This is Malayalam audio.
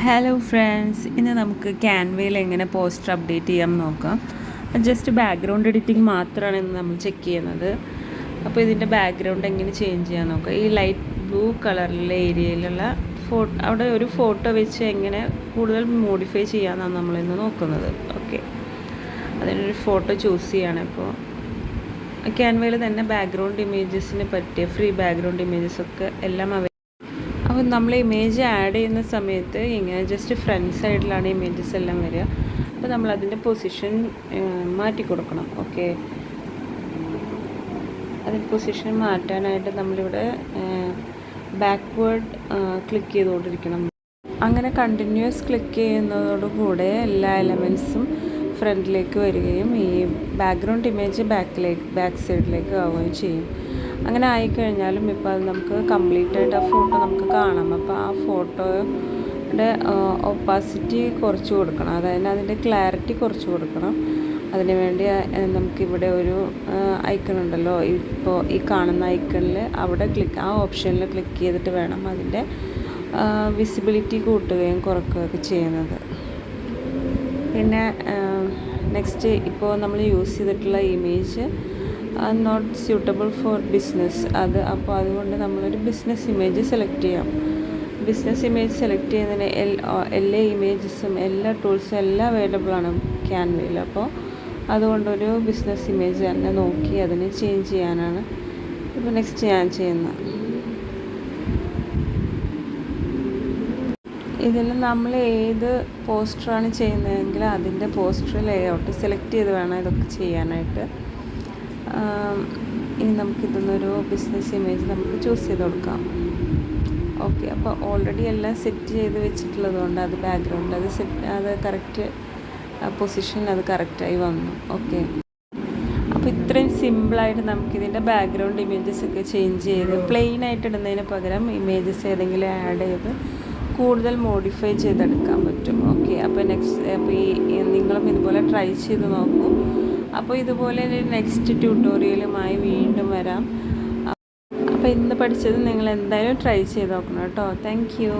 ഹലോ ഫ്രണ്ട്സ്, ഇന്ന് നമുക്ക് ക്യാൻവയിൽ എങ്ങനെ പോസ്റ്റർ അപ്ഡേറ്റ് ചെയ്യാം നോക്കാം. ജസ്റ്റ് ബാക്ക്ഗ്രൗണ്ട് എഡിറ്റിംഗ് മാത്രമാണ് ഇന്ന് നമ്മൾ ചെക്ക് ചെയ്യുന്നത്. അപ്പോൾ ഇതിൻ്റെ ബാക്ക്ഗ്രൗണ്ട് എങ്ങനെ ചേഞ്ച് ചെയ്യാൻ നോക്കാം. ഈ ലൈറ്റ് ബ്ലൂ കളറിലുള്ള ഏരിയയിലുള്ള അവിടെ ഒരു ഫോട്ടോ വെച്ച് എങ്ങനെ കൂടുതൽ മോഡിഫൈ ചെയ്യാമെന്നാണ് നമ്മളിന്ന് നോക്കുന്നത്. ഓക്കെ, അതിനൊരു ഫോട്ടോ ചൂസ് ചെയ്യാണ്. ഇപ്പോൾ ക്യാൻവയിൽ തന്നെ ബാക്ക്ഗ്രൗണ്ട് ഇമേജസിന് പറ്റിയ ഫ്രീ ബാക്ക്ഗ്രൗണ്ട് ഇമേജസൊക്കെ എല്ലാം അപ്പോൾ നമ്മൾ ഇമേജ് ആഡ് ചെയ്യുന്ന സമയത്ത് ഇങ്ങനെ ജസ്റ്റ് ഫ്രണ്ട് സൈഡിലാണ് ഇമേജസ് എല്ലാം വരിക. അപ്പോൾ നമ്മൾ അതിൻ്റെ പൊസിഷൻ മാറ്റി കൊടുക്കണം. ഓക്കെ, അതിൻ്റെ പൊസിഷൻ മാറ്റാനായിട്ട് നമ്മളിവിടെ ബാക്ക്വേർഡ് ക്ലിക്ക് ചെയ്തുകൊണ്ടിരിക്കണം. അങ്ങനെ കണ്ടിന്യൂസ് ക്ലിക്ക് ചെയ്യുന്നതോടുകൂടെ എല്ലാ എലമെൻറ്റ്സും ഫ്രണ്ടിലേക്ക് വരികയും ഈ ബാക്ക്ഗ്രൗണ്ട് ഇമേജ് ബാക്ക് സൈഡിലേക്ക് ആവുകയും ചെയ്യും. അങ്ങനെ ആയിക്കഴിഞ്ഞാലും ഇപ്പോൾ അത് നമുക്ക് കംപ്ലീറ്റ് ആയിട്ട് ആ ഫോട്ടോ നമുക്ക് കാണാം. അപ്പോൾ ആ ഫോട്ടോയുടെ ഒപ്പാസിറ്റി കുറച്ച് കൊടുക്കണം, അതായത് അതിൻ്റെ ക്ലാരിറ്റി കുറച്ച് കൊടുക്കണം. അതിനുവേണ്ടി നമുക്കിവിടെ ഒരു ഐക്കൺ ഉണ്ടല്ലോ, ഇപ്പോൾ ഈ കാണുന്ന ഐക്കണിൽ അവിടെ ആ ഓപ്ഷനിൽ ക്ലിക്ക് ചെയ്തിട്ട് വേണം അതിൻ്റെ വിസിബിലിറ്റി കൂട്ടുകയും കുറയ്ക്കുകയൊക്കെ ചെയ്യുന്നത്. പിന്നെ നെക്സ്റ്റ്, ഇപ്പോൾ നമ്മൾ യൂസ് ചെയ്തിട്ടുള്ള image not suitable for business. അപ്പോൾ അതുകൊണ്ട് നമ്മളൊരു ബിസിനസ് ഇമേജ് സെലക്ട് ചെയ്യാം. ബിസിനസ് ഇമേജ് സെലക്ട് ചെയ്യുന്നതിന് എല്ലാ ഇമേജസും എല്ലാ ടൂൾസും എല്ലാം അവൈലബിൾ ആണ് ക്യാൻവയിൽ. അപ്പോൾ അതുകൊണ്ടൊരു ബിസിനസ് ഇമേജ് തന്നെ നോക്കി അതിനെ ചേഞ്ച് ചെയ്യാനാണ് ഇപ്പോൾ നെക്സ്റ്റ് ഞാൻ ചെയ്യുന്നത്. ഇതിൽ നമ്മൾ ഏത് പോസ്റ്ററാണ് ചെയ്യുന്നതെങ്കിൽ അതിൻ്റെ പോസ്റ്റർ ലേഔട്ട് സെലക്ട് ചെയ്ത് വേണം ഇതൊക്കെ ചെയ്യാനായിട്ട്. ഇനി നമുക്കിതൊന്നൊരു ബിസിനസ് ഇമേജ് നമുക്ക് ചൂസ് ചെയ്ത് കൊടുക്കാം. ഓക്കെ, അപ്പോൾ ഓൾറെഡി എല്ലാം സെറ്റ് ചെയ്ത് വെച്ചിട്ടുള്ളത് കൊണ്ട് അത് ബാക്ക്ഗ്രൗണ്ട് അത് കറക്റ്റ് പൊസിഷൻ അത് കറക്റ്റായി വന്നു. ഓക്കെ, അപ്പോൾ ഇത്രയും സിമ്പിളായിട്ട് നമുക്കിതിൻ്റെ ബാക്ക്ഗ്രൗണ്ട് ഇമേജസ് ഒക്കെ ചേഞ്ച് ചെയ്ത് പ്ലെയിൻ ആയിട്ട് ഇടുന്നതിന് പകരം ഇമേജസ് ഏതെങ്കിലും ആഡ് ചെയ്ത് കൂടുതൽ മോഡിഫൈ ചെയ്തെടുക്കാൻ പറ്റും. ഓക്കെ, അപ്പോൾ നിങ്ങളും ഇതുപോലെ ട്രൈ ചെയ്ത് നോക്കൂ. അപ്പോൾ ഇതുപോലെ നെക്സ്റ്റ് ട്യൂട്ടോറിയലുമായി വീണ്ടും വരാം. അപ്പോൾ ഇന്ന് പഠിച്ചത് നിങ്ങൾ എന്തായാലും ട്രൈ ചെയ്ത് നോക്കണം കേട്ടോ. Thank you.